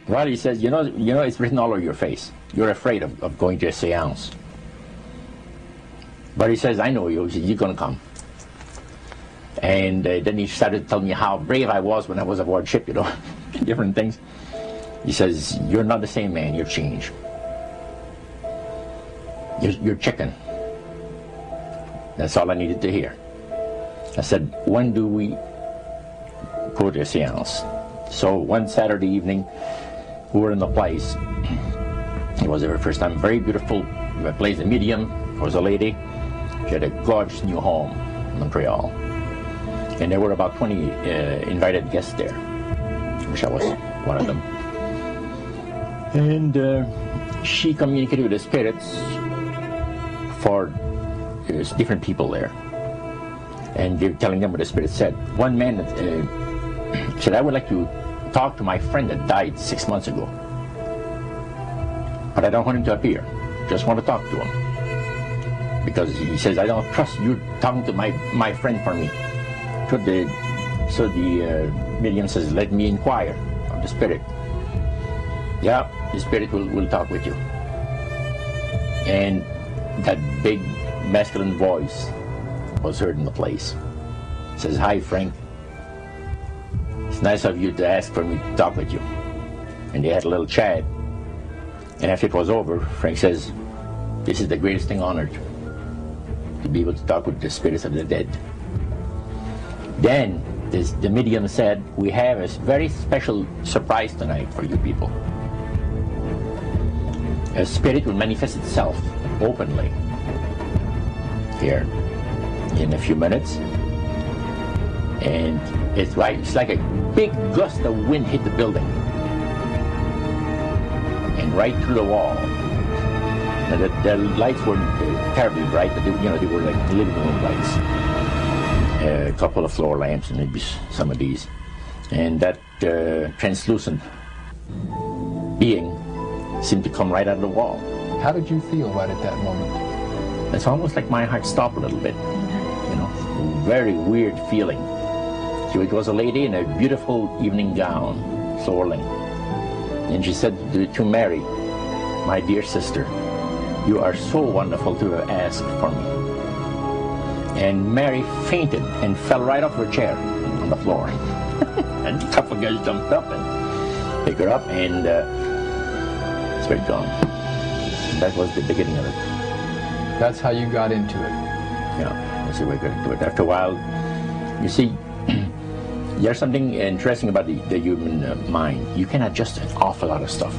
Well, he says, you know, it's written all over your face. You're afraid of going to a seance. But he says, I know you. He says, you're going to come. And then he started telling me how brave I was when I was aboard ship, you know, different things. He says, you're not the same man, you're changed. You're chicken. That's all I needed to hear. I said, when do we go to a seance? So one Saturday evening, we were in the place. It was the very first time. Very beautiful place. The medium was a lady. She had a gorgeous new home in Montreal. And there were about 20 invited guests there. I wish I was one of them. And she communicated with the spirits for different people there. And they're telling them what the spirit said. One man said, I would like to talk to my friend that died 6 months ago. But I don't want him to appear. Just want to talk to him. Because he says, I don't trust you talking to my friend for me. So the medium says, let me inquire of the spirit. Yeah, the spirit will talk with you. And that big masculine voice was heard in the place. It says, hi, Frank. It's nice of you to ask for me to talk with you. And they had a little chat. And after it was over, Frank says, this is the greatest thing on earth, to be able to talk with the spirits of the dead. Then the medium said, we have a very special surprise tonight for you people. A spirit will manifest itself openly here in a few minutes. And it's like a big gust of wind hit the building. And right through the wall. Now the lights weren't terribly bright, but they were like living room lights. A couple of floor lamps and maybe some of these. And that translucent being seemed to come right out of the wall. How did you feel right at that moment? It's almost like my heart stopped a little bit. You know, very weird feeling. So it was a lady in a beautiful evening gown, swirling. And she said to Mary, my dear sister, you are so wonderful to have asked for me. And Mary fainted and fell right off her chair on the floor. And a couple of guys jumped up and picked her up, and spirit gone. And that was the beginning of it. That's how you got into it. Yeah, that's the way I got into it. After a while, you see, there's something interesting about the human mind. You can adjust to an awful lot of stuff.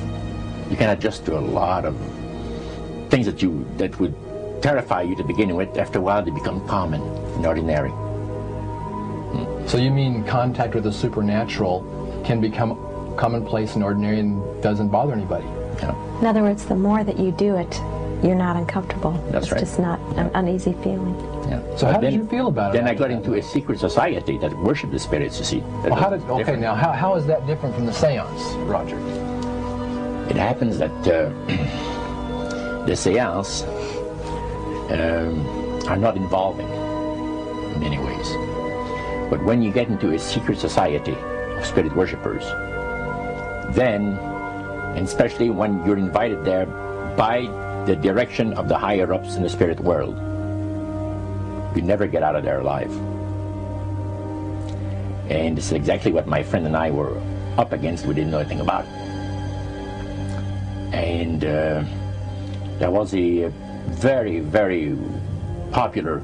You can adjust to a lot of things that would terrify you to begin with. After a while, they become common and ordinary. So you mean contact with the supernatural can become commonplace and ordinary and doesn't bother anybody? Yeah. In other words, the more that you do it, you're not uncomfortable. That's right. It's just not an uneasy feeling. Yeah. So how did you feel about it? Then I got into a secret society that worshipped the spirits, you see. Well, now how is that different from the seance, Roger? It happens that the seance are not involving in many ways. But when you get into a secret society of spirit worshippers, then, and especially when you're invited there by the direction of the higher-ups in the spirit world, you never get out of there alive. And this is exactly what my friend and I were up against. We didn't know anything about it. And there was a very, very popular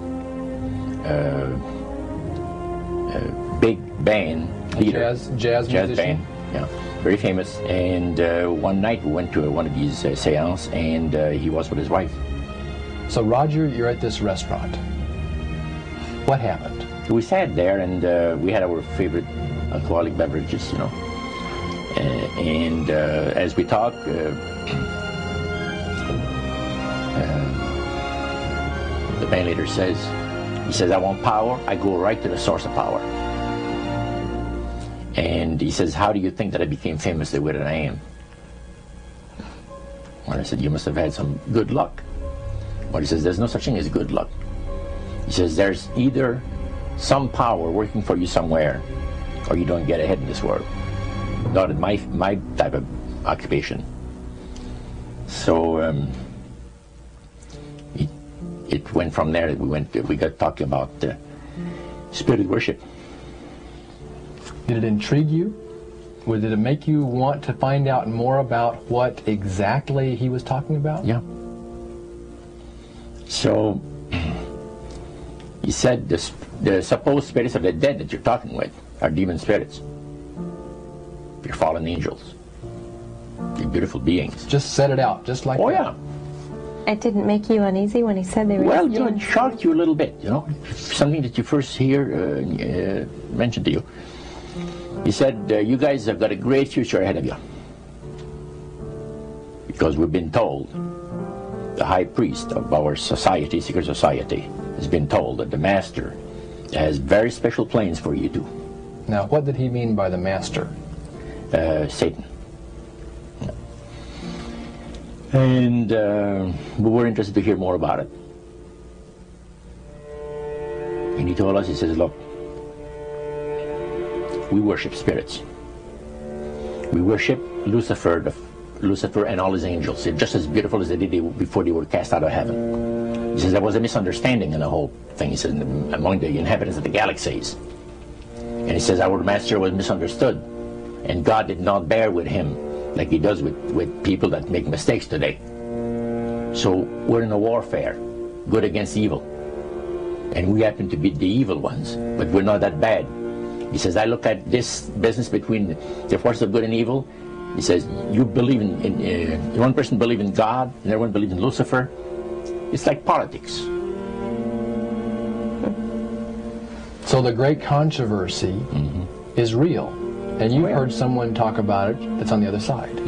big band leader. Jazz musician? Band, yeah, very famous. And one night we went to one of these seances, and he was with his wife. So Roger, you're at this restaurant. What happened? We sat there, and we had our favorite alcoholic beverages, you know. And as we talked, the band leader says, he says, I want power. I go right to the source of power. And he says, how do you think that I became famous the way that I am? Well, I said, you must have had some good luck. Well, he says, there's no such thing as good luck. He says, there's either some power working for you somewhere, or you don't get ahead in this world. Not in my type of occupation. So it went from there. We got talking about spirit worship. Did it intrigue you? Or did it make you want to find out more about what exactly he was talking about? Yeah. So he said the supposed spirits of the dead that you're talking with are demon spirits. They're fallen angels. They're beautiful beings. Just set it out, just like that. Oh yeah. It didn't make you uneasy when he said they were... Well, it shocked you a little bit, something that you first hear mentioned to you. He said, you guys have got a great future ahead of you. Because we've been told, the high priest of our society, secret society, has been told that the master has very special plans for you too. Now, what did he mean by the master? Satan. And we were interested to hear more about it. And he told us, he says, look, we worship spirits. We worship Lucifer and all his angels. They're just as beautiful as they did before they were cast out of heaven. He says there was a misunderstanding in the whole thing. He says among the inhabitants of the galaxies. And he says our master was misunderstood. And God did not bear with him like he does with people that make mistakes today. So we're in a warfare, good against evil. And we happen to be the evil ones, but we're not that bad. He says, I look at this business between the forces of good and evil. He says, you believe in one person believes in God, and everyone believes in Lucifer. It's like politics. So the great controversy is real. And you've heard someone talk about it that's on the other side.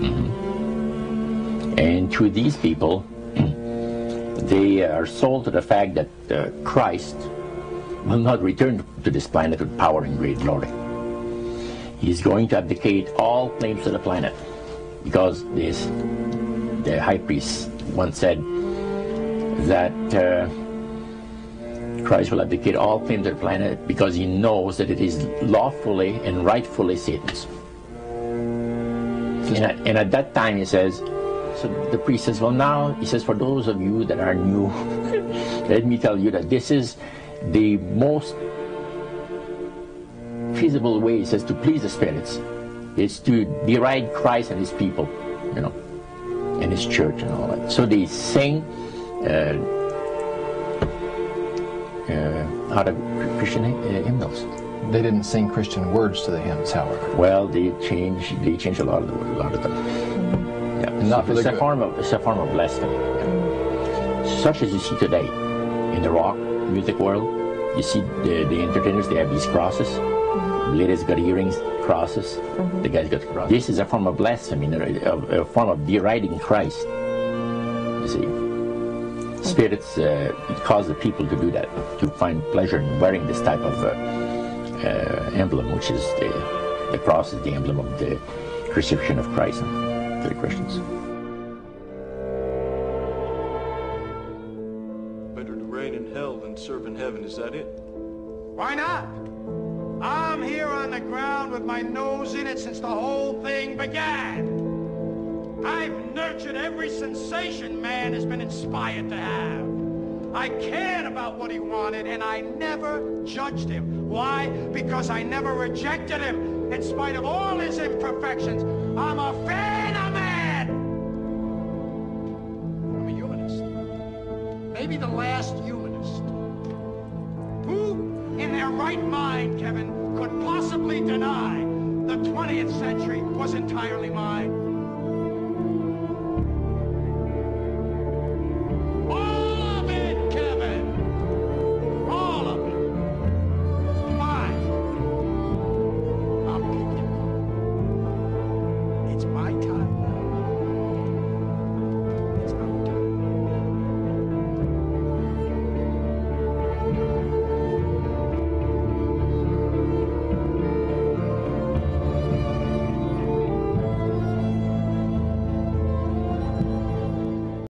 And to these people, they are sold to the fact that Christ will not return to this planet with power and great glory. He's going to abdicate all claims to the planet, because the high priest once said that Christ will abdicate all claims to the planet because he knows that it is lawfully and rightfully Satan's. And at that time, he says, so the priest says, well now, he says, for those of you that are new, let me tell you that this is the most feasible way, he says, to please the spirits. It's to deride Christ and his people, and his church and all that. So they sing out of Christian hymnals. They didn't sing Christian words to the hymns, however. Well, they changed a lot of them. Yeah. And not for the good. It's a form of blasphemy. Yeah. Such as you see today in the rock music world. You see the entertainers, they have these crosses. The ladies got earrings, crosses. The guys got crosses. This is a form of blasphemy, a form of deriding Christ. You see. Spirits cause the people to do that, to find pleasure in wearing this type of emblem, which is the cross is the emblem of the crucifixion of Christ for the Christians. Better to reign in hell than serve in heaven, is that it? Why not? I'm here on the ground with my nose in it since the whole thing began. I've nurtured every sensation man has been inspired to have. I cared about what he wanted, and I never judged him. Why? Because I never rejected him, in spite of all his imperfections. I'm a fan of man! I'm a humanist. Maybe the last humanist. Who, in their right mind, Kevin, could possibly deny the 20th century was entirely mine?